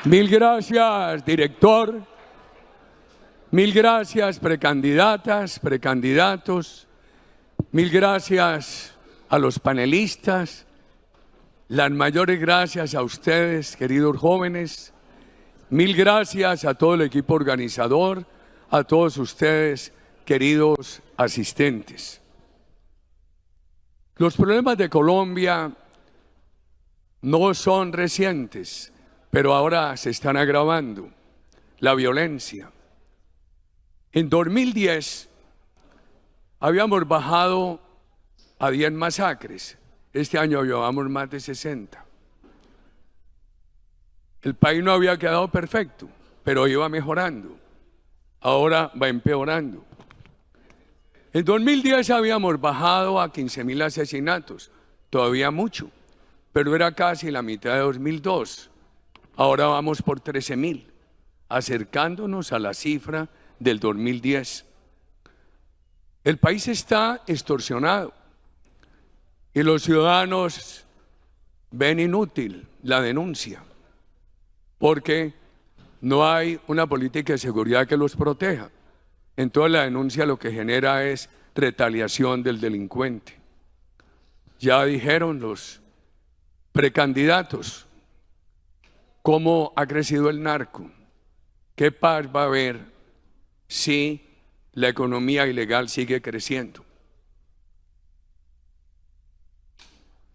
Mil gracias, director. Mil gracias, precandidatas, precandidatos. Mil gracias a los panelistas. Las mayores gracias a ustedes, queridos jóvenes. Mil gracias a todo el equipo organizador, a todos ustedes, queridos asistentes. Los problemas de Colombia no son recientes, pero ahora se están agravando. La violencia. En 2010 habíamos bajado a 10 masacres. Este año llevamos más de 60. El país no había quedado perfecto, pero iba mejorando. Ahora va empeorando. En 2010 habíamos bajado a 15.000 asesinatos, todavía mucho, pero era casi la mitad de 2002. Ahora vamos por 13.000, acercándonos a la cifra del 2010. El país está extorsionado y los ciudadanos ven inútil la denuncia porque no hay una política de seguridad que los proteja. Entonces la denuncia lo que genera es retaliación del delincuente. Ya dijeron los precandidatos cómo ha crecido el narco, qué paz va a haber si la economía ilegal sigue creciendo.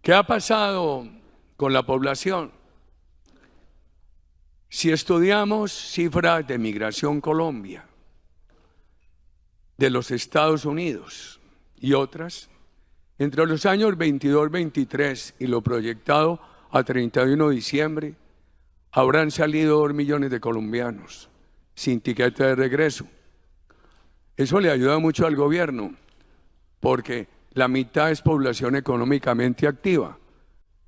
¿Qué ha pasado con la población? Si estudiamos cifras de migración Colombia, de los Estados Unidos y otras, entre los años 22-23 y lo proyectado a 31 de diciembre, habrán salido 2 millones de colombianos sin tiquete de regreso. Eso le ayuda mucho al gobierno, porque la mitad es población económicamente activa.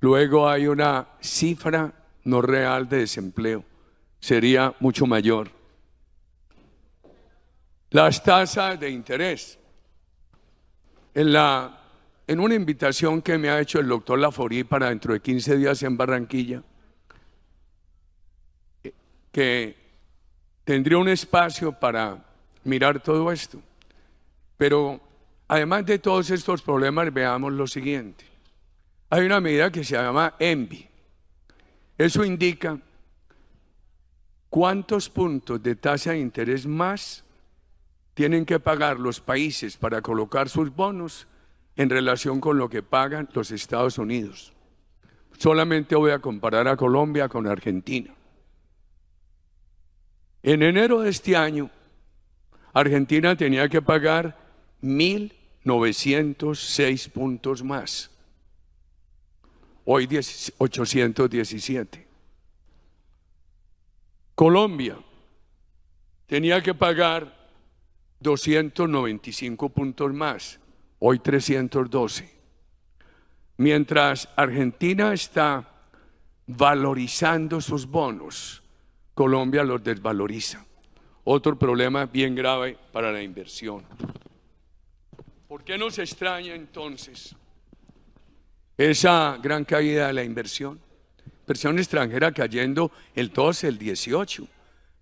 Luego hay una cifra no real de desempleo, sería mucho mayor. Las tasas de interés. En una invitación que me ha hecho el doctor Laforí para dentro de 15 días en Barranquilla, que tendría un espacio para mirar todo esto. Pero además de todos estos problemas, veamos lo siguiente. Hay una medida que se llama ENVI. Eso indica cuántos puntos de tasa de interés más tienen que pagar los países para colocar sus bonos en relación con lo que pagan los Estados Unidos. Solamente voy a comparar a Colombia con Argentina. En enero de este año, Argentina tenía que pagar 1.906 puntos más. Hoy 817. Colombia tenía que pagar 295 puntos más, hoy 312. Mientras Argentina está valorizando sus bonos, Colombia los desvaloriza. Otro problema bien grave para la inversión. ¿Por qué nos extraña entonces esa gran caída de la inversión? Inversión extranjera cayendo el 12, el 18.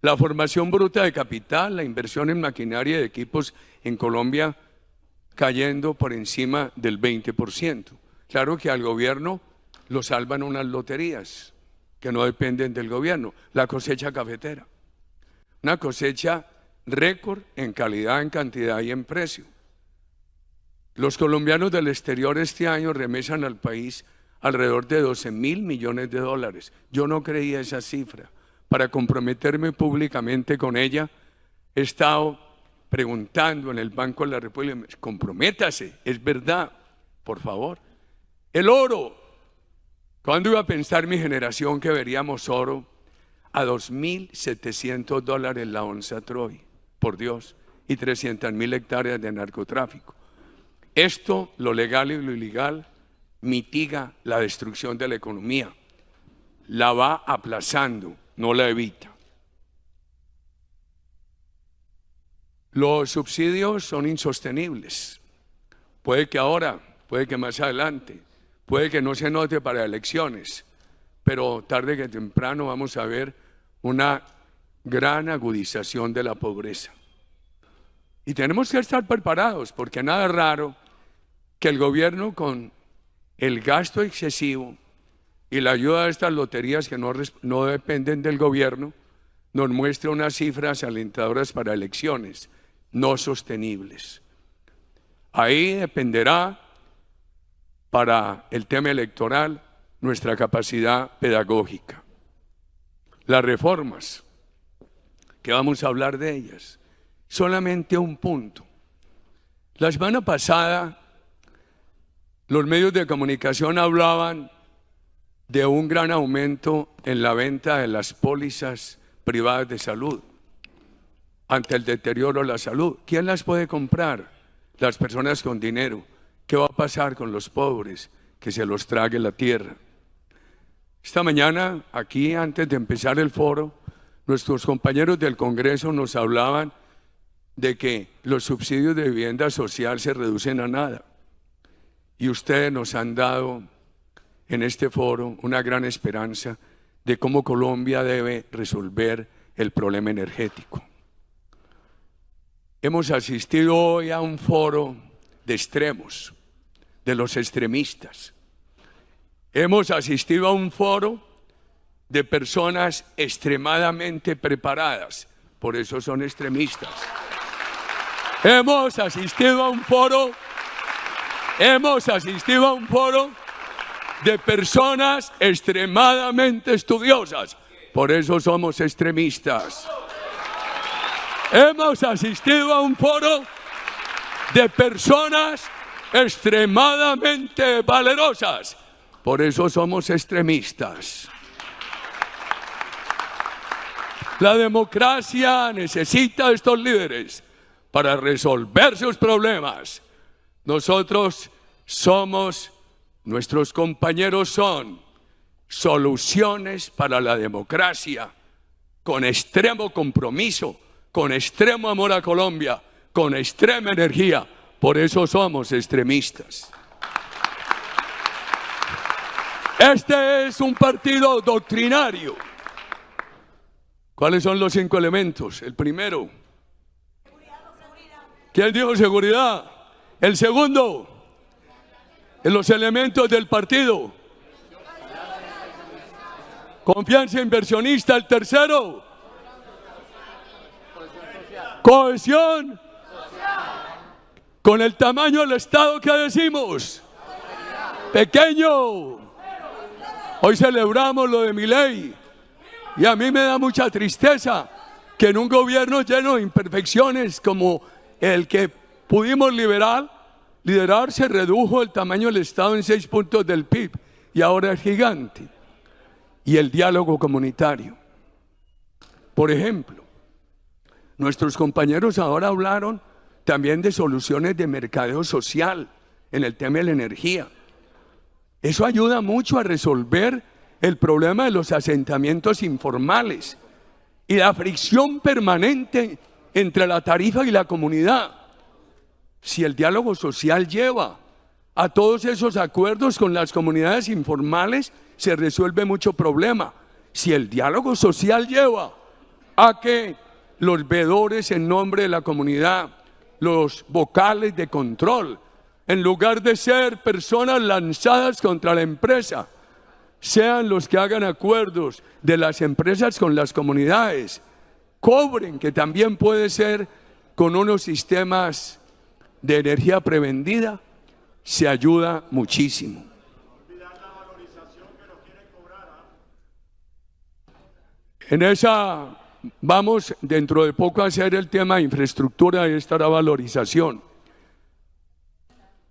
La formación bruta de capital, la inversión en maquinaria y equipos en Colombia cayendo por encima del 20%. Claro que al gobierno lo salvan unas loterías que no dependen del gobierno. La cosecha cafetera. Una cosecha récord en calidad, en cantidad y en precio. Los colombianos del exterior este año remesan al país alrededor de 12.000 millones de dólares. Yo no creía esa cifra. Para comprometerme públicamente con ella, he estado preguntando en el Banco de la República, comprométase, es verdad, por favor. El oro, ¿cuándo iba a pensar mi generación que veríamos oro a $2.700 la onza Troy? Por Dios, y 300.000 hectáreas de narcotráfico. Esto, lo legal y lo ilegal, mitiga la destrucción de la economía, la va aplazando, no la evita. Los subsidios son insostenibles. Puede que ahora, puede que más adelante, puede que no se note para elecciones, pero tarde que temprano vamos a ver una gran agudización de la pobreza. Y tenemos que estar preparados, porque nada es raro que el gobierno, con el gasto excesivo y la ayuda de estas loterías que no dependen del gobierno, nos muestre unas cifras alentadoras para elecciones no sostenibles. Ahí dependerá, para el tema electoral, nuestra capacidad pedagógica. Las reformas, que vamos a hablar de ellas, solamente un punto. La semana pasada, los medios de comunicación hablaban de un gran aumento en la venta de las pólizas privadas de salud ante el deterioro de la salud. ¿Quién las puede comprar? Las personas con dinero. ¿Qué va a pasar con los pobres? Que se los trague la tierra. Esta mañana, aquí, antes de empezar el foro, nuestros compañeros del Congreso nos hablaban de que los subsidios de vivienda social se reducen a nada. Y ustedes nos han dado en este foro una gran esperanza de cómo Colombia debe resolver el problema energético. Hemos asistido hoy a un foro de extremos, de los extremistas. Hemos asistido a un foro de personas extremadamente preparadas, por eso son extremistas. Hemos asistido a un foro de personas extremadamente estudiosas, por eso somos extremistas. Hemos asistido a un foro de personas extremadamente valerosas, por eso somos extremistas. La democracia necesita de estos líderes para resolver sus problemas. Nosotros somos, nuestros compañeros son soluciones para la democracia, con extremo compromiso, con extremo amor a Colombia, con extrema energía. Por eso somos extremistas. Este es un partido doctrinario. ¿Cuáles son los 5 elementos? El primero. ¿Quién dijo seguridad? El segundo. En los elementos del partido. Confianza inversionista. El tercero. Cohesión. Con el tamaño del Estado que decimos. Pequeño. Hoy celebramos lo de Milei. Y a mí me da mucha tristeza que en un gobierno lleno de imperfecciones como el que pudimos liderar se redujo el tamaño del Estado en 6 puntos del PIB y ahora es gigante. Y el diálogo comunitario. Por ejemplo, nuestros compañeros ahora hablaron también de soluciones de mercadeo social en el tema de la energía. Eso ayuda mucho a resolver el problema de los asentamientos informales y la fricción permanente entre la tarifa y la comunidad. Si el diálogo social lleva a todos esos acuerdos con las comunidades informales, se resuelve mucho problema. Si el diálogo social lleva a que los veedores en nombre de la comunidad, los vocales de control, en lugar de ser personas lanzadas contra la empresa, sean los que hagan acuerdos de las empresas con las comunidades, cobren, que también puede ser con unos sistemas de energía prevendida, se ayuda muchísimo. En esa vamos dentro de poco a hacer el tema de infraestructura y esta valorización.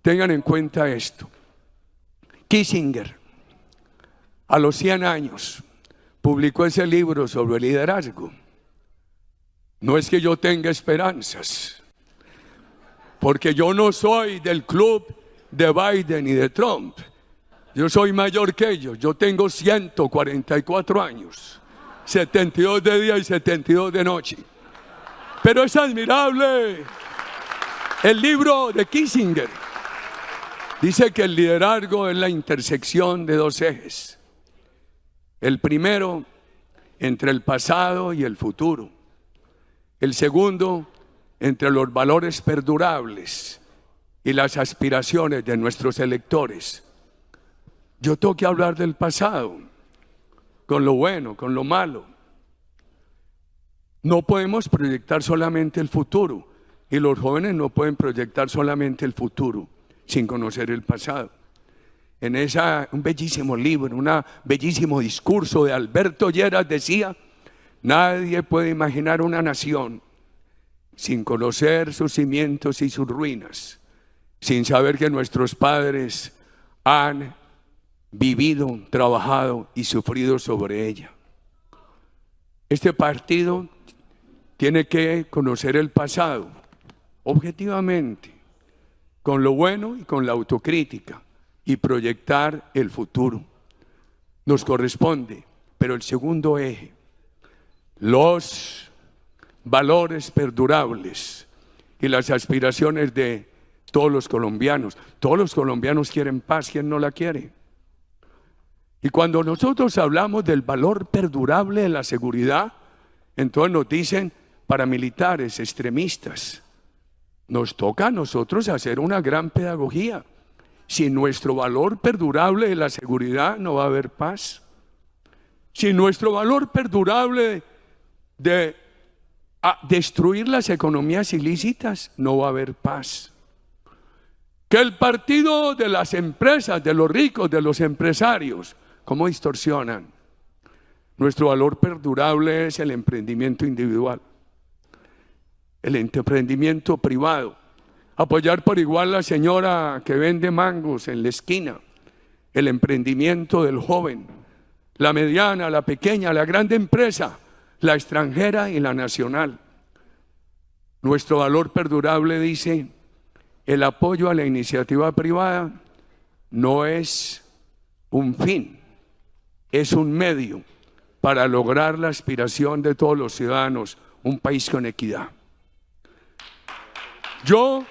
Tengan en cuenta esto. Kissinger, a los 100 años, publicó ese libro sobre el liderazgo. No es que yo tenga esperanzas, porque yo no soy del club de Biden y de Trump. Yo soy mayor que ellos. Yo tengo 144 años, 72 de día y 72 de noche. Pero es admirable el libro de Kissinger. Dice que el liderazgo es la intersección de 2 ejes. El primero entre el pasado y el futuro. El segundo, entre los valores perdurables y las aspiraciones de nuestros electores. Yo tengo que hablar del pasado, con lo bueno, con lo malo. No podemos proyectar solamente el futuro, y los jóvenes no pueden proyectar solamente el futuro sin conocer el pasado. En un bellísimo libro, un bellísimo discurso de Alberto Lleras decía: nadie puede imaginar una nación sin conocer sus cimientos y sus ruinas, sin saber que nuestros padres han vivido, trabajado y sufrido sobre ella. Este partido tiene que conocer el pasado, objetivamente, con lo bueno y con la autocrítica, y proyectar el futuro. Nos corresponde, pero el segundo eje, los valores perdurables y las aspiraciones de todos los colombianos. Todos los colombianos quieren paz, ¿quién no la quiere? Y cuando nosotros hablamos del valor perdurable de la seguridad, entonces nos dicen paramilitares, extremistas. Nos toca a nosotros hacer una gran pedagogía. Sin nuestro valor perdurable de la seguridad no va a haber paz. Sin nuestro valor perdurable de destruir las economías ilícitas no va a haber paz. Que el partido de las empresas, de los ricos, de los empresarios, ¿cómo distorsionan? Nuestro valor perdurable es el emprendimiento individual, el emprendimiento privado. Apoyar por igual a la señora que vende mangos en la esquina, el emprendimiento del joven, la mediana, la pequeña, la grande empresa, la extranjera y la nacional. Nuestro valor perdurable dice: el apoyo a la iniciativa privada no es un fin, es un medio para lograr la aspiración de todos los ciudadanos, un país con equidad. Yo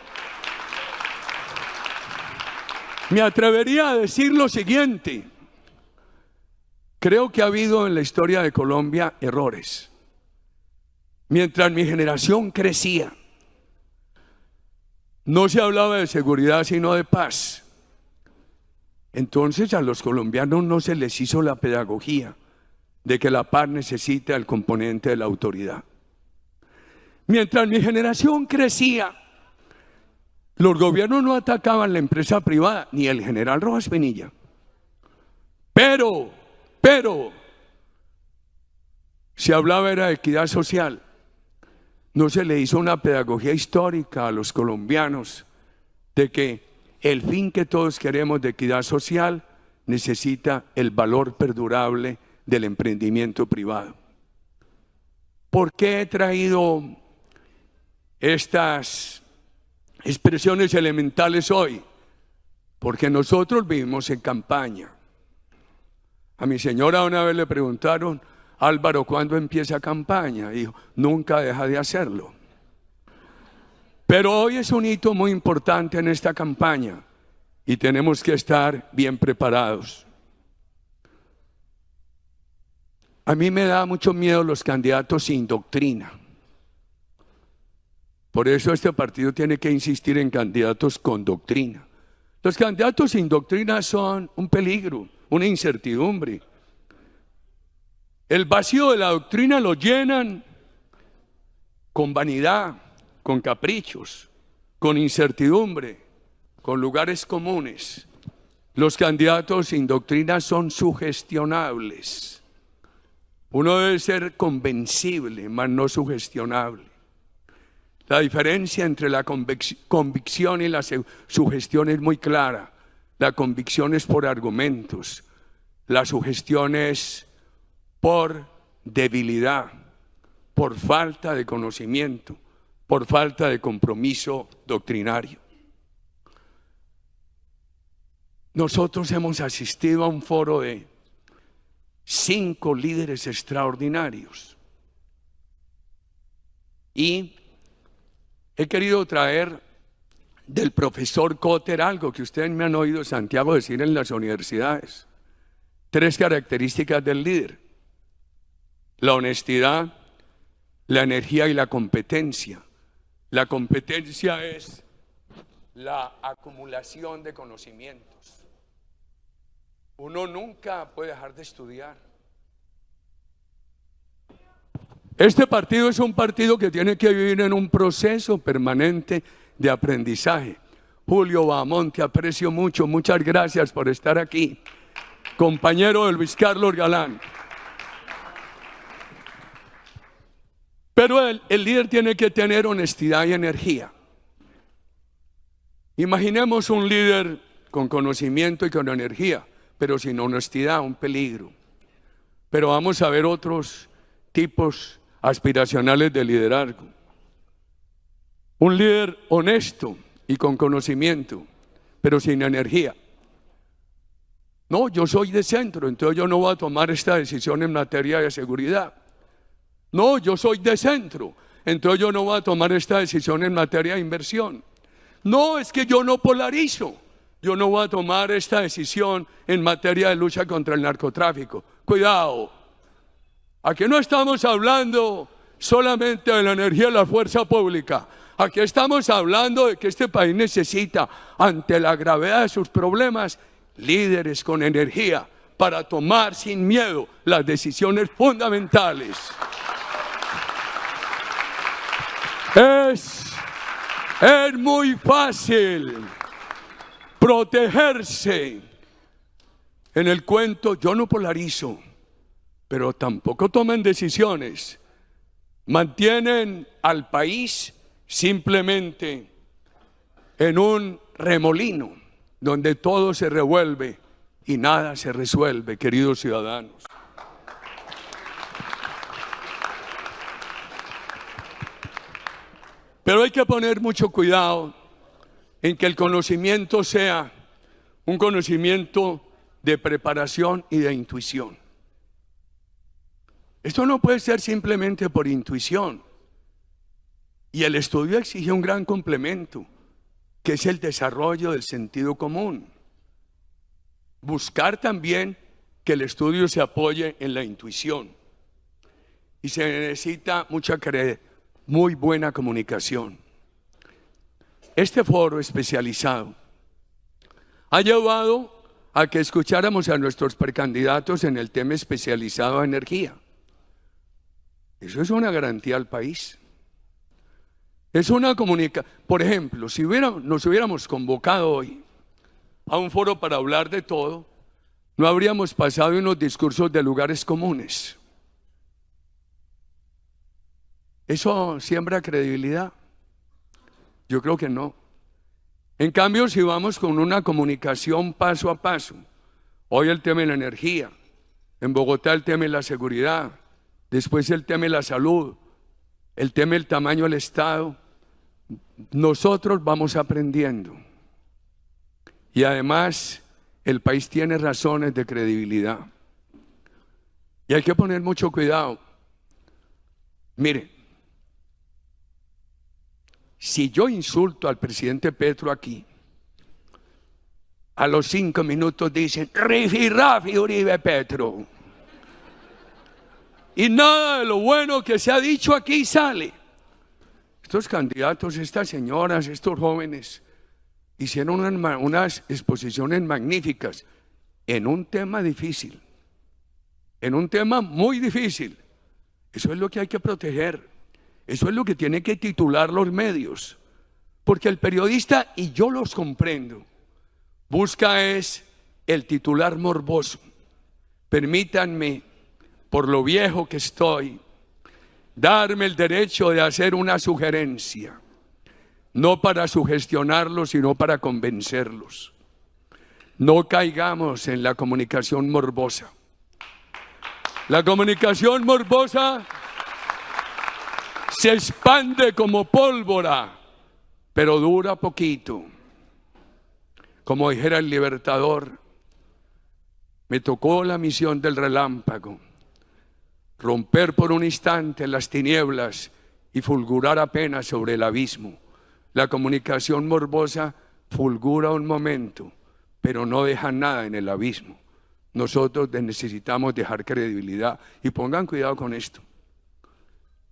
me atrevería a decir lo siguiente: creo que ha habido en la historia de Colombia errores. Mientras mi generación crecía, no se hablaba de seguridad sino de paz. Entonces a los colombianos no se les hizo la pedagogía de que la paz necesita el componente de la autoridad. Mientras mi generación crecía, los gobiernos no atacaban la empresa privada, ni el general Rojas Pinilla. Pero, se hablaba era de equidad social. No se le hizo una pedagogía histórica a los colombianos de que el fin que todos queremos de equidad social necesita el valor perdurable del emprendimiento privado. ¿Por qué he traído estas expresiones elementales hoy? Porque nosotros vivimos en campaña. A mi señora una vez le preguntaron: Álvaro, ¿cuándo empieza campaña? Dijo: nunca deja de hacerlo. Pero hoy es un hito muy importante en esta campaña y tenemos que estar bien preparados. A mí me da mucho miedo los candidatos sin doctrina. Por eso este partido tiene que insistir en candidatos con doctrina. Los candidatos sin doctrina son un peligro, una incertidumbre. El vacío de la doctrina lo llenan con vanidad, con caprichos, con incertidumbre, con lugares comunes. Los candidatos sin doctrina son sugestionables. Uno debe ser convencible, mas no sugestionable. La diferencia entre la convicción y la sugestión es muy clara. La convicción es por argumentos, la sugestión es por debilidad, por falta de conocimiento, por falta de compromiso doctrinario. Nosotros hemos asistido a un foro de 5 líderes extraordinarios y he querido traer del profesor Cotter algo que ustedes me han oído Santiago decir en las universidades. 3 características del líder: la honestidad, la energía y la competencia. La competencia es la acumulación de conocimientos. Uno nunca puede dejar de estudiar. Este partido es un partido que tiene que vivir en un proceso permanente de aprendizaje. Julio Bahamón, te aprecio mucho, muchas gracias por estar aquí. Compañero de Luis Carlos Galán. Pero el líder tiene que tener honestidad y energía. Imaginemos un líder con conocimiento y con energía, pero sin honestidad, un peligro. Pero vamos a ver otros tipos aspiracionales de liderazgo. Un líder honesto y con conocimiento, pero sin energía. No, yo soy de centro, entonces yo no voy a tomar esta decisión en materia de seguridad. No, yo soy de centro, entonces yo no voy a tomar esta decisión en materia de inversión. No, es que yo no polarizo, yo no voy a tomar esta decisión en materia de lucha contra el narcotráfico. Cuidado, aquí no estamos hablando solamente de la energía de la fuerza pública. Aquí estamos hablando de que este país necesita, ante la gravedad de sus problemas, líderes con energía para tomar sin miedo las decisiones fundamentales. Es muy fácil protegerse en el cuento, yo no polarizo, pero tampoco tomen decisiones. Mantienen al país simplemente en un remolino donde todo se revuelve y nada se resuelve, queridos ciudadanos. Pero hay que poner mucho cuidado en que el conocimiento sea un conocimiento de preparación y de intuición. Esto no puede ser simplemente por intuición. Y el estudio exige un gran complemento, que es el desarrollo del sentido común. Buscar también que el estudio se apoye en la intuición. Y se necesita muy buena comunicación. Este foro especializado ha llevado a que escucháramos a nuestros precandidatos en el tema especializado de energía. Eso es una garantía al país. Es una comunicación. Por ejemplo, si nos hubiéramos convocado hoy a un foro para hablar de todo, no habríamos pasado unos discursos de lugares comunes. ¿Eso siembra credibilidad? Yo creo que no. En cambio, si vamos con una comunicación paso a paso, hoy el tema de la energía, en Bogotá el tema de la seguridad, después el tema de la salud, el tema del tamaño del Estado, nosotros vamos aprendiendo. Y además, el país tiene razones de credibilidad. Y hay que poner mucho cuidado. Mire, si yo insulto al presidente Petro aquí, a los 5 minutos dicen, rifirrafi Uribe Petro. Y nada de lo bueno que se ha dicho aquí sale. Estos candidatos, estas señoras, estos jóvenes, hicieron unas exposiciones magníficas en un tema difícil, en un tema muy difícil. Eso es lo que hay que proteger. Eso es lo que tienen que titular los medios. Porque el periodista, y yo los comprendo, busca es el titular morboso. Permítanme, por lo viejo que estoy, darme el derecho de hacer una sugerencia. No para sugestionarlos, sino para convencerlos. No caigamos en la comunicación morbosa. La comunicación morbosa se expande como pólvora, pero dura poquito. Como dijera el Libertador, me tocó la misión del relámpago, romper por un instante las tinieblas y fulgurar apenas sobre el abismo. La comunicación morbosa fulgura un momento, pero no deja nada en el abismo. nosotros necesitamos dejar credibilidad. Y pongan cuidado con esto.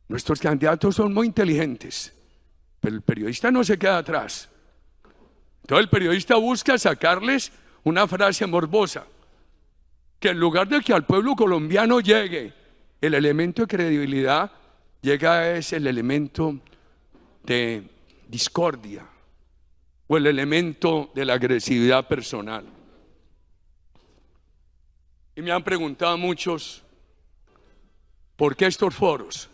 Nuestros candidatos son muy inteligentes, pero el periodista no se queda atrás. Entonces el periodista busca sacarles una frase morbosa, que en lugar de que al pueblo colombiano llegue el elemento de credibilidad, llega es el elemento de discordia o el elemento de la agresividad personal. Y me han preguntado muchos, ¿por qué estos foros?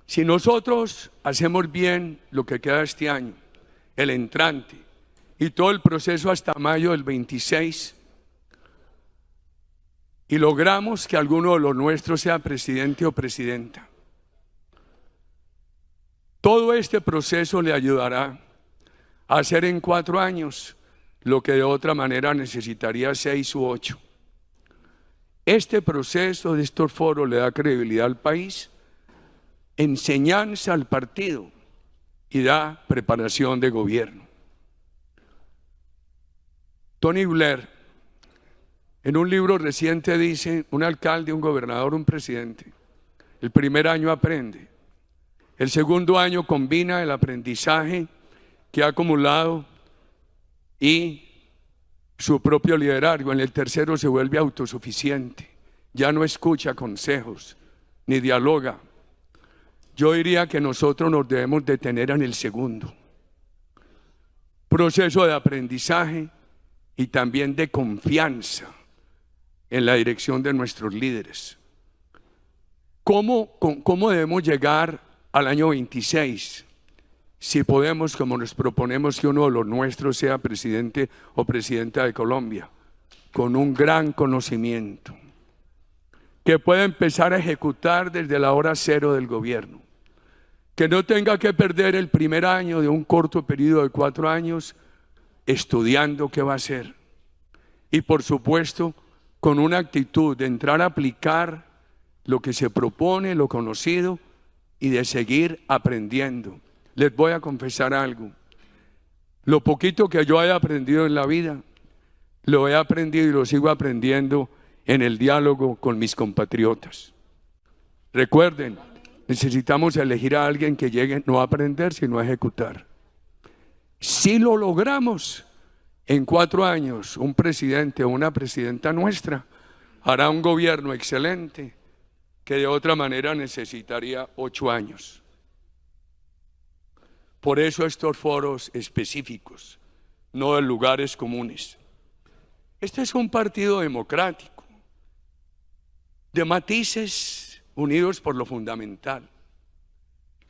Si nosotros hacemos bien lo que queda este año, el entrante, y todo el proceso hasta mayo del 26, y logramos que alguno de los nuestros sea presidente o presidenta, todo este proceso le ayudará a hacer en 4 años lo que de otra manera necesitaría 6 u 8. Este proceso de estos foros le da credibilidad al país, enseñanza al partido y da preparación de gobierno. Tony Blair, en un libro reciente dice, un alcalde, un gobernador, un presidente, el primer año aprende, el segundo año combina el aprendizaje que ha acumulado y su propio liderazgo, en el tercero se vuelve autosuficiente, ya no escucha consejos ni dialoga. Yo diría que nosotros nos debemos detener en el segundo proceso de aprendizaje y también de confianza en la dirección de nuestros líderes. ¿Cómo debemos llegar al año 26? Si podemos, como nos proponemos, que uno de los nuestros sea presidente o presidenta de Colombia, con un gran conocimiento, que pueda empezar a ejecutar desde la hora cero del gobierno, que no tenga que perder el primer año de un corto periodo de 4 años estudiando qué va a hacer, y por supuesto con una actitud de entrar a aplicar lo que se propone, lo conocido, y de seguir aprendiendo. Les voy a confesar algo, lo poquito que yo haya aprendido en la vida, lo he aprendido y lo sigo aprendiendo en el diálogo con mis compatriotas. Recuerden, necesitamos elegir a alguien que llegue no a aprender, sino a ejecutar. Si lo logramos, en 4 años, un presidente o una presidenta nuestra hará un gobierno excelente que de otra manera necesitaría 8 años. Por eso estos foros específicos, no en lugares comunes. Este es un partido democrático, de matices unidos por lo fundamental.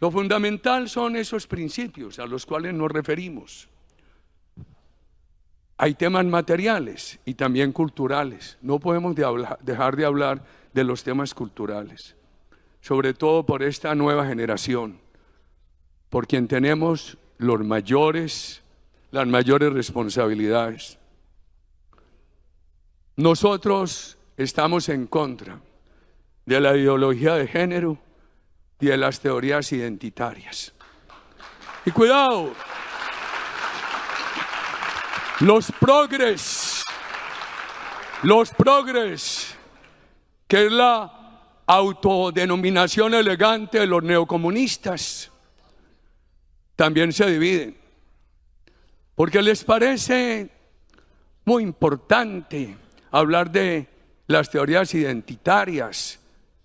Lo fundamental son esos principios a los cuales nos referimos. Hay temas materiales y también culturales. No podemos dejar de hablar de los temas culturales, sobre todo por esta nueva generación, por quien tenemos las mayores responsabilidades. Nosotros estamos en contra de la ideología de género y de las teorías identitarias. Y cuidado, los progres, que es la autodenominación elegante de los neocomunistas, también se dividen, porque les parece muy importante hablar de las teorías identitarias,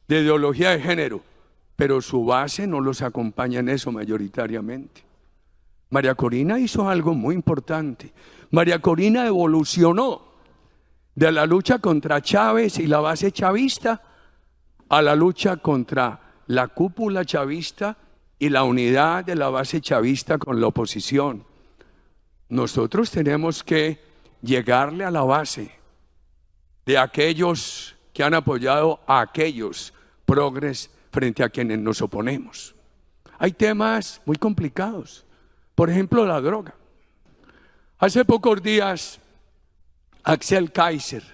de ideología de género, pero su base no los acompaña en eso mayoritariamente. María Corina hizo algo muy importante. María Corina evolucionó de la lucha contra Chávez y la base chavista a la lucha contra la cúpula chavista y la unidad de la base chavista con la oposición. Nosotros tenemos que llegarle a la base de aquellos que han apoyado a aquellos progres frente a quienes nos oponemos. Hay temas muy complicados, por ejemplo la droga. Hace pocos días Axel Kaiser,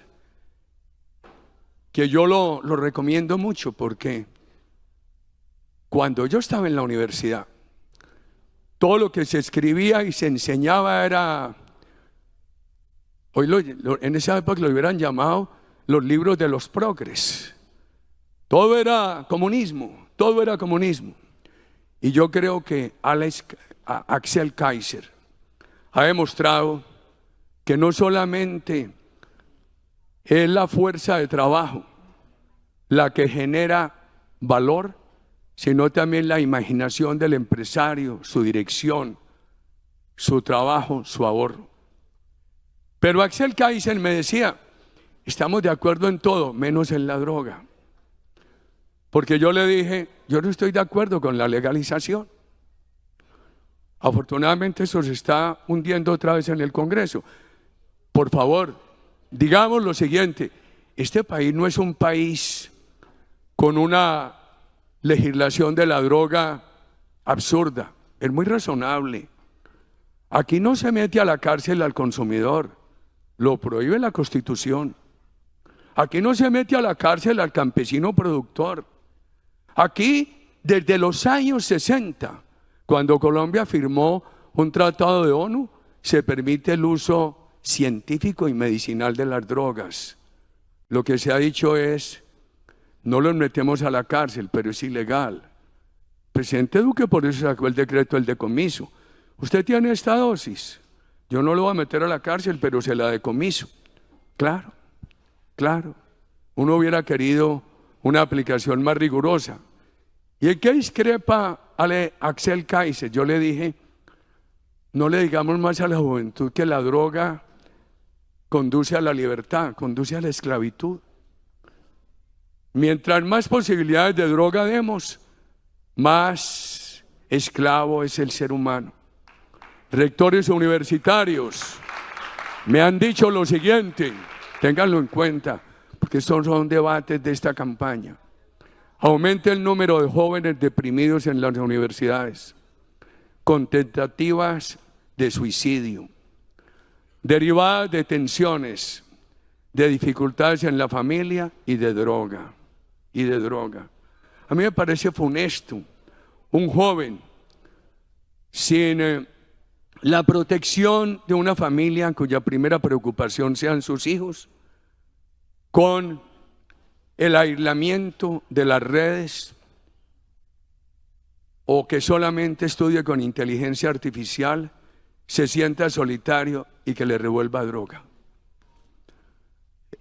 que yo lo recomiendo mucho porque cuando yo estaba en la universidad, todo lo que se escribía y se enseñaba era Hoy en esa época lo hubieran llamado los libros de los progres. Todo era comunismo, todo era comunismo. Y yo creo que Axel Kaiser ha demostrado que no solamente es la fuerza de trabajo la que genera valor, sino también la imaginación del empresario, su dirección, su trabajo, su ahorro. Pero Axel Kaiser me decía, estamos de acuerdo en todo, menos en la droga. Porque yo le dije, yo no estoy de acuerdo con la legalización. Afortunadamente eso se está hundiendo otra vez en el Congreso. Por favor, digamos lo siguiente, este país no es un país con una legislación de la droga absurda, es muy razonable. Aquí no se mete a la cárcel al consumidor, lo prohíbe la Constitución. Aquí no se mete a la cárcel al campesino productor. Aquí, desde los años 60, cuando Colombia firmó un tratado de ONU, se permite el uso científico y medicinal de las drogas. Lo que se ha dicho es, no los metemos a la cárcel, pero es ilegal. Presidente Duque por eso sacó el decreto del decomiso. Usted tiene esta dosis, yo no lo voy a meter a la cárcel, pero se la decomiso. Claro, claro. Uno hubiera querido una aplicación más rigurosa. ¿Y en qué discrepa Axel Kaiser? Yo le dije, no le digamos más a la juventud que la droga conduce a la libertad, conduce a la esclavitud. Mientras más posibilidades de droga demos, más esclavo es el ser humano. Rectores universitarios me han dicho lo siguiente, ténganlo en cuenta, porque estos son debates de esta campaña. Aumenta el número de jóvenes deprimidos en las universidades, con tentativas de suicidio, derivadas de tensiones, de dificultades en la familia y de droga. A mí me parece funesto un joven sin la protección de una familia cuya primera preocupación sean sus hijos, con el aislamiento de las redes, o que solamente estudie con inteligencia artificial, se sienta solitario y que le revuelva droga.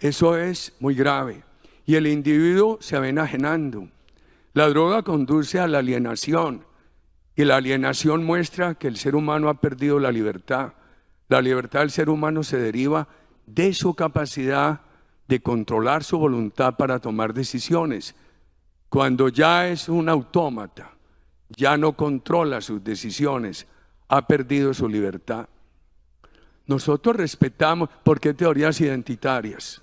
Eso es muy grave. Y el individuo se va enajenando. La droga conduce a la alienación. Y la alienación muestra que el ser humano ha perdido la libertad. La libertad del ser humano se deriva de su capacidad de controlar su voluntad para tomar decisiones. Cuando ya es un autómata, ya no controla sus decisiones, ha perdido su libertad. Nosotros respetamos, ¿por qué teorías identitarias?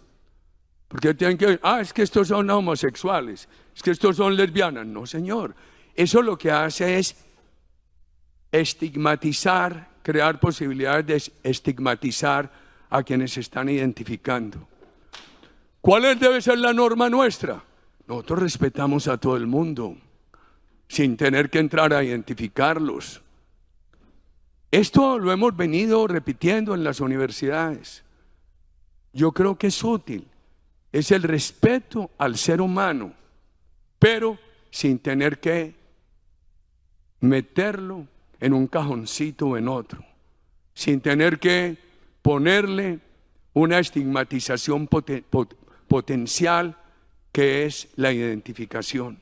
Porque tienen que, es que estos son homosexuales, es que estos son lesbianas. No, señor. Eso lo que hace es estigmatizar, crear posibilidades de estigmatizar a quienes se están identificando. ¿Cuál debe ser la norma nuestra? Nosotros respetamos a todo el mundo, sin tener que entrar a identificarlos. Esto lo hemos venido repitiendo en las universidades. Yo creo que es útil. Es el respeto al ser humano, pero sin tener que meterlo en un cajoncito o en otro, sin tener que ponerle una estigmatización potencial que es la identificación.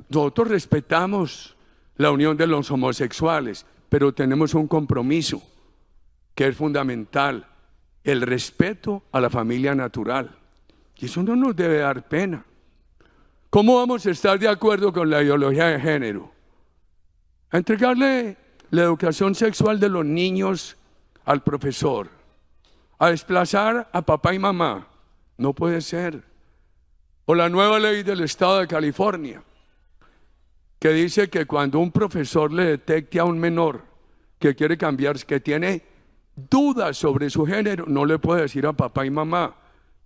Nosotros respetamos la unión de los homosexuales, pero tenemos un compromiso que es fundamental. El respeto a la familia natural. Y eso no nos debe dar pena. ¿Cómo vamos a estar de acuerdo con la ideología de género? A entregarle la educación sexual de los niños al profesor, a desplazar a papá y mamá. No puede ser. O la nueva ley del estado de California, que dice que cuando un profesor le detecte a un menor que quiere cambiar, que tiene dudas sobre su género, no le puede decir a papá y mamá.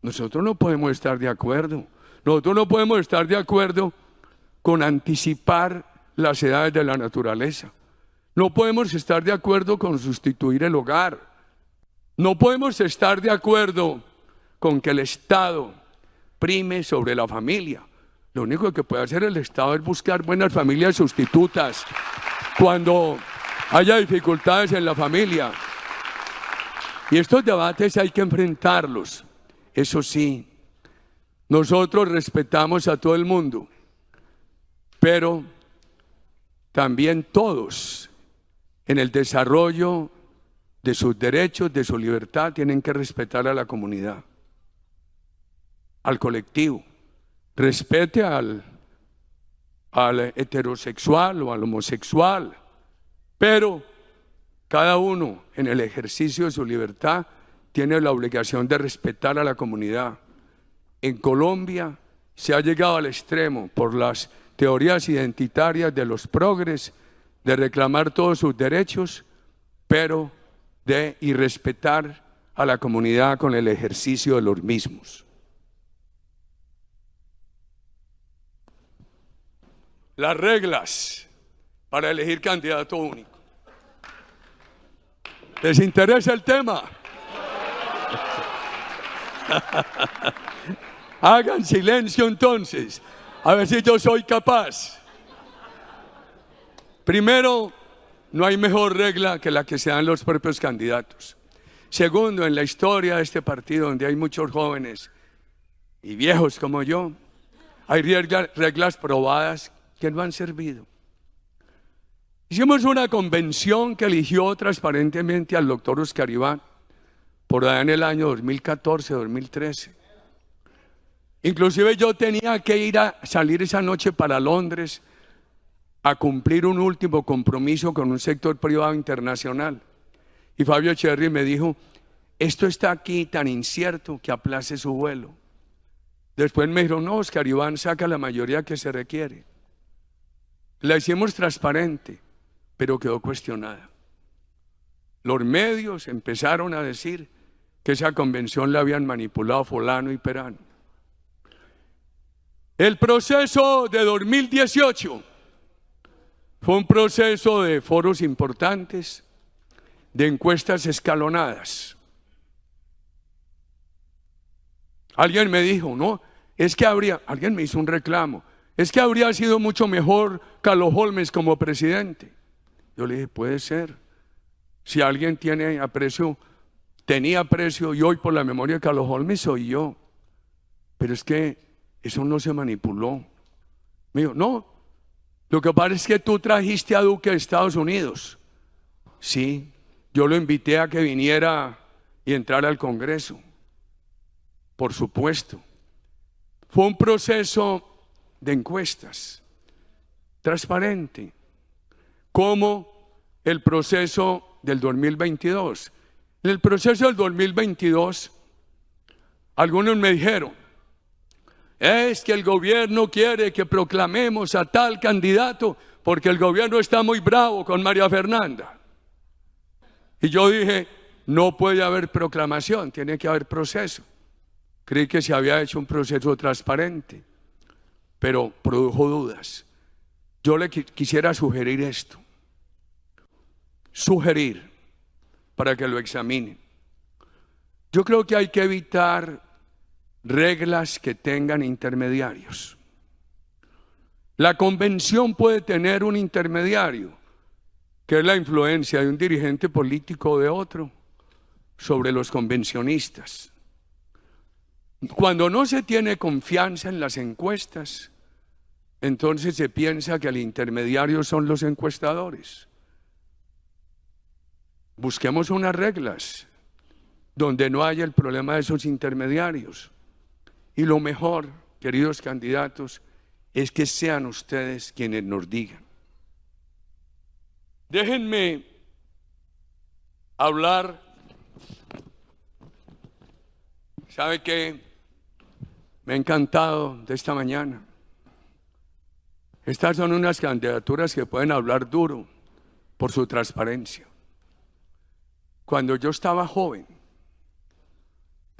Nosotros no podemos estar de acuerdo. Nosotros no podemos estar de acuerdo con anticipar las edades de la naturaleza. No podemos estar de acuerdo con sustituir el hogar. No podemos estar de acuerdo con que el Estado prime sobre la familia. Lo único que puede hacer el Estado es buscar buenas familias sustitutas cuando haya dificultades en la familia. Y estos debates hay que enfrentarlos. Eso sí, nosotros respetamos a todo el mundo, pero también todos en el desarrollo de sus derechos, de su libertad, tienen que respetar a la comunidad, al colectivo. Respete al heterosexual o al homosexual, pero cada uno en el ejercicio de su libertad tiene la obligación de respetar a la comunidad. En Colombia se ha llegado al extremo por las teorías identitarias de los progres de reclamar todos sus derechos, pero de irrespetar a la comunidad con el ejercicio de los mismos. Las reglas para elegir candidato único. ¿Les interesa el tema? Hagan silencio entonces, a ver si yo soy capaz. Primero, no hay mejor regla que la que se dan los propios candidatos. Segundo, en la historia de este partido, donde hay muchos jóvenes y viejos como yo, hay reglas probadas que no han servido. Hicimos una convención que eligió transparentemente al doctor Oscar Iván por allá en el año 2014-2013. Inclusive yo tenía que salir esa noche para Londres a cumplir un último compromiso con un sector privado internacional. Y Fabio Cherry me dijo, esto está aquí tan incierto que aplace su vuelo. Después me dijo, no, Oscar Iván saca la mayoría que se requiere. La hicimos transparente, pero quedó cuestionada. Los medios empezaron a decir que esa convención la habían manipulado fulano y perano. El proceso de 2018 fue un proceso de foros importantes, de encuestas escalonadas. Alguien me dijo, no, es que alguien me hizo un reclamo, es que habría sido mucho mejor Carlos Holmes como presidente. Yo le dije, puede ser. Si alguien tenía aprecio y hoy por la memoria de Carlos Holmes soy yo. Pero es que eso no se manipuló. Me dijo, no, lo que pasa es que tú trajiste a Duque de Estados Unidos. Sí, yo lo invité a que viniera y entrara al Congreso. Por supuesto. Fue un proceso de encuestas, transparente, como el proceso del 2022. En el proceso del 2022, algunos me dijeron, es que el gobierno quiere que proclamemos a tal candidato porque el gobierno está muy bravo con María Fernanda. Y yo dije, no puede haber proclamación, tiene que haber proceso. Creí que se había hecho un proceso transparente, pero produjo dudas. Yo le quisiera sugerir esto. Sugerir para que lo examinen. Yo creo que hay que evitar reglas que tengan intermediarios. La convención puede tener un intermediario, que es la influencia de un dirigente político o de otro sobre los convencionistas. Cuando no se tiene confianza en las encuestas, entonces se piensa que el intermediario son los encuestadores. Busquemos unas reglas donde no haya el problema de esos intermediarios. Y lo mejor, queridos candidatos, es que sean ustedes quienes nos digan. Déjenme hablar. ¿Sabe qué? Me ha encantado de esta mañana. Estas son unas candidaturas que pueden hablar duro por su transparencia. Cuando yo estaba joven,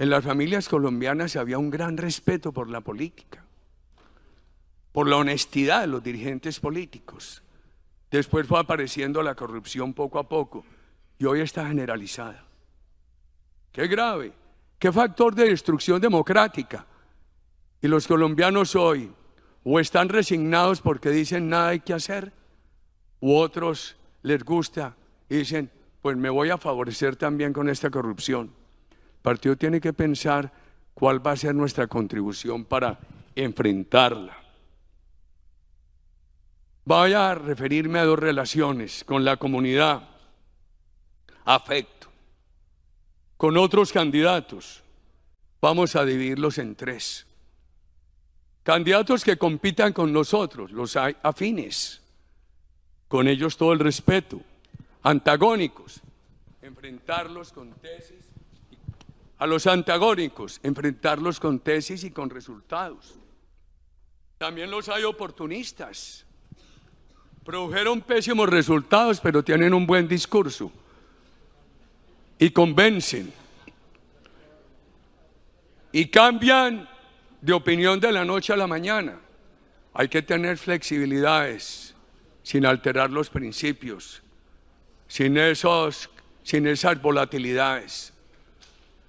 en las familias colombianas había un gran respeto por la política, por la honestidad de los dirigentes políticos. Después fue apareciendo la corrupción poco a poco y hoy está generalizada. Qué grave, qué factor de destrucción democrática. Y los colombianos hoy o están resignados porque dicen nada hay que hacer, u otros les gusta y dicen, pues me voy a favorecer también con esta corrupción. El partido tiene que pensar cuál va a ser nuestra contribución para enfrentarla. Voy a referirme a dos relaciones: con la comunidad, afecto; con otros candidatos, vamos a dividirlos en tres. Candidatos que compitan con nosotros, los hay afines, con ellos todo el respeto. Antagónicos, enfrentarlos con tesis. A los antagónicos, enfrentarlos con tesis y con resultados. También los hay oportunistas. Produjeron pésimos resultados, pero tienen un buen discurso y convencen y cambian de opinión de la noche a la mañana. Hay que tener flexibilidades sin alterar los principios, sin esas volatilidades.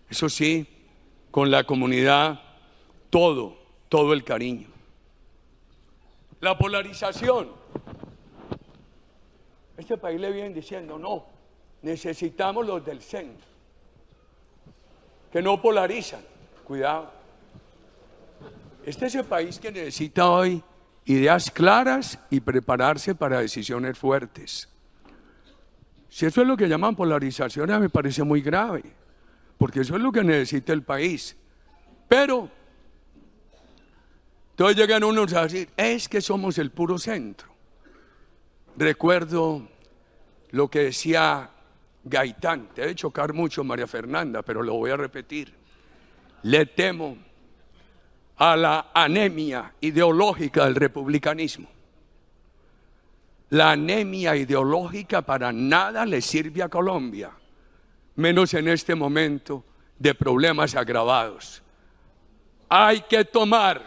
Eso sí, con la comunidad, todo el cariño. La polarización. Este país le vienen diciendo, no, necesitamos los del centro, que no polarizan. Cuidado. Este es el país que necesita hoy ideas claras y prepararse para decisiones fuertes. Si eso es lo que llaman polarización, a mí me parece muy grave, porque eso es lo que necesita el país. Pero entonces llegan unos a decir, es que somos el puro centro. Recuerdo lo que decía Gaitán, te debe chocar mucho, María Fernanda, pero lo voy a repetir. Le temo a la anemia ideológica del republicanismo. La anemia ideológica para nada le sirve a Colombia, menos en este momento de problemas agravados. Hay que tomar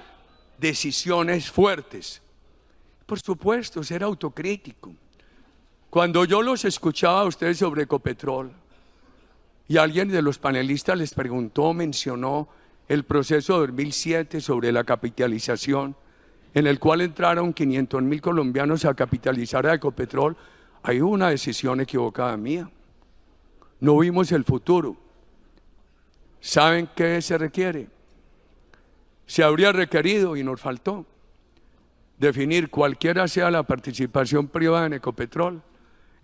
decisiones fuertes. Por supuesto, ser autocrítico. Cuando yo los escuchaba a ustedes sobre Ecopetrol y alguien de los panelistas les preguntó, mencionó el proceso de 2007 sobre la capitalización, en el cual entraron 500.000 colombianos a capitalizar a Ecopetrol, hay una decisión equivocada mía. No vimos el futuro. ¿Saben qué se requiere? Se habría requerido y nos faltó definir cualquiera sea la participación privada en Ecopetrol.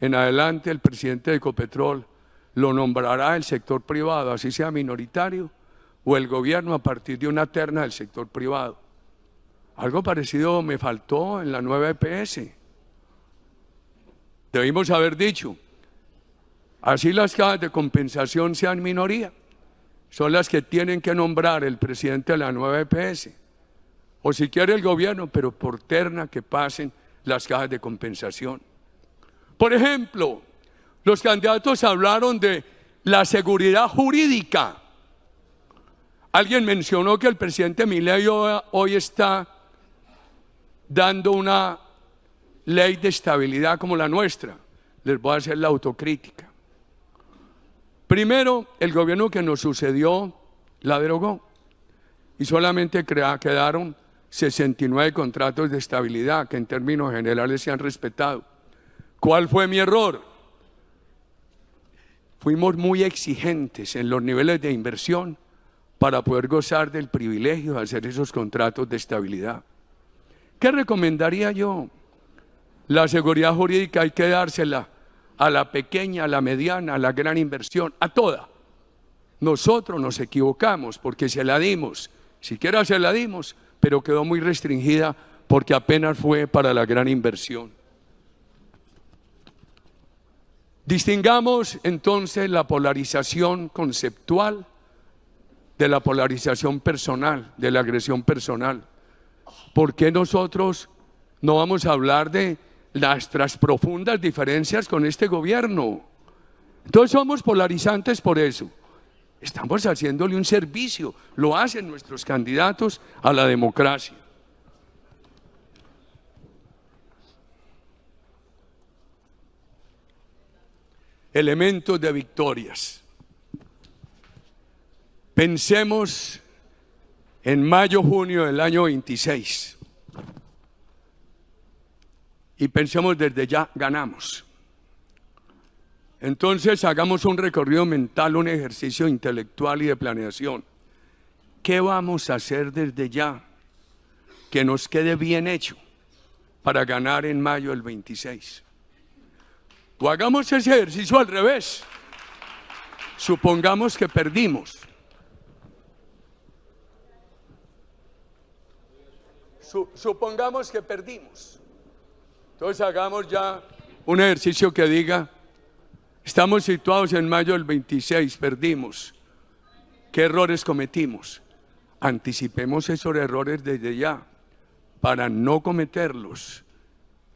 En adelante el presidente de Ecopetrol lo nombrará el sector privado, así sea minoritario, o el gobierno a partir de una terna del sector privado. Algo parecido me faltó en la nueva EPS. Debimos haber dicho, así las cajas de compensación sean minoría, son las que tienen que nombrar el presidente de la nueva EPS. O si quiere el gobierno, pero por terna que pasen las cajas de compensación. Por ejemplo, los candidatos hablaron de la seguridad jurídica. Alguien mencionó que el presidente Milei hoy está dando una ley de estabilidad como la nuestra. Les voy a hacer la autocrítica. Primero, el gobierno que nos sucedió la derogó y solamente quedaron 69 contratos de estabilidad que en términos generales se han respetado. ¿Cuál fue mi error? Fuimos muy exigentes en los niveles de inversión para poder gozar del privilegio de hacer esos contratos de estabilidad. ¿Qué recomendaría yo? La seguridad jurídica hay que dársela a la pequeña, a la mediana, a la gran inversión, a toda. Nosotros nos equivocamos porque se la dimos, siquiera se la dimos, pero quedó muy restringida porque apenas fue para la gran inversión. Distingamos entonces la polarización conceptual de la polarización personal, de la agresión personal. ¿Por qué nosotros no vamos a hablar de nuestras profundas diferencias con este gobierno? Entonces somos polarizantes por eso. Estamos haciéndole un servicio, lo hacen nuestros candidatos a la democracia. Elementos de victorias. Pensemos en mayo, junio del año 26 y pensemos desde ya, ganamos. Entonces hagamos un recorrido mental, un ejercicio intelectual y de planeación. ¿Qué vamos a hacer desde ya que nos quede bien hecho para ganar en mayo del 26? O hagamos ese ejercicio al revés. Supongamos que perdimos. Supongamos que perdimos. Entonces hagamos ya un ejercicio que diga, estamos situados en mayo del 26, perdimos. ¿Qué errores cometimos? Anticipemos esos errores desde ya para no cometerlos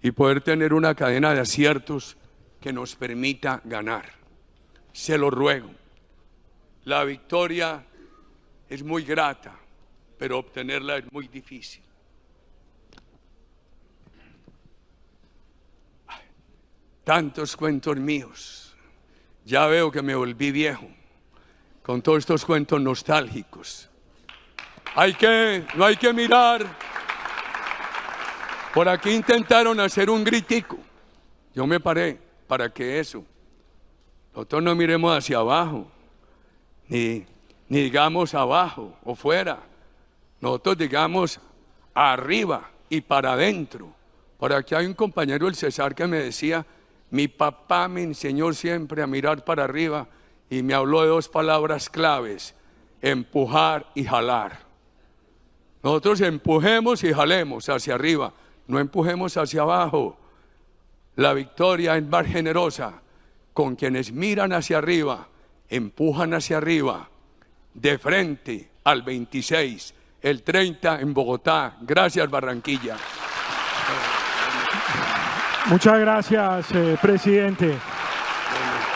y poder tener una cadena de aciertos que nos permita ganar. Se lo ruego. La victoria es muy grata, pero obtenerla es muy difícil. Tantos cuentos míos. Ya veo que me volví viejo con todos estos cuentos nostálgicos. No hay que mirar. Por aquí intentaron hacer un gritico. Yo me paré. ¿Para qué eso? Nosotros no miremos hacia abajo, ni digamos abajo o fuera. Nosotros digamos arriba y para adentro. Por aquí hay un compañero del Cesar que me decía, mi papá me enseñó siempre a mirar para arriba y me habló de dos palabras claves, empujar y jalar. Nosotros empujemos y jalemos hacia arriba, no empujemos hacia abajo. La victoria es más generosa con quienes miran hacia arriba, empujan hacia arriba, de frente al 26, el 30 en Bogotá. Gracias, Barranquilla. Muchas gracias, presidente.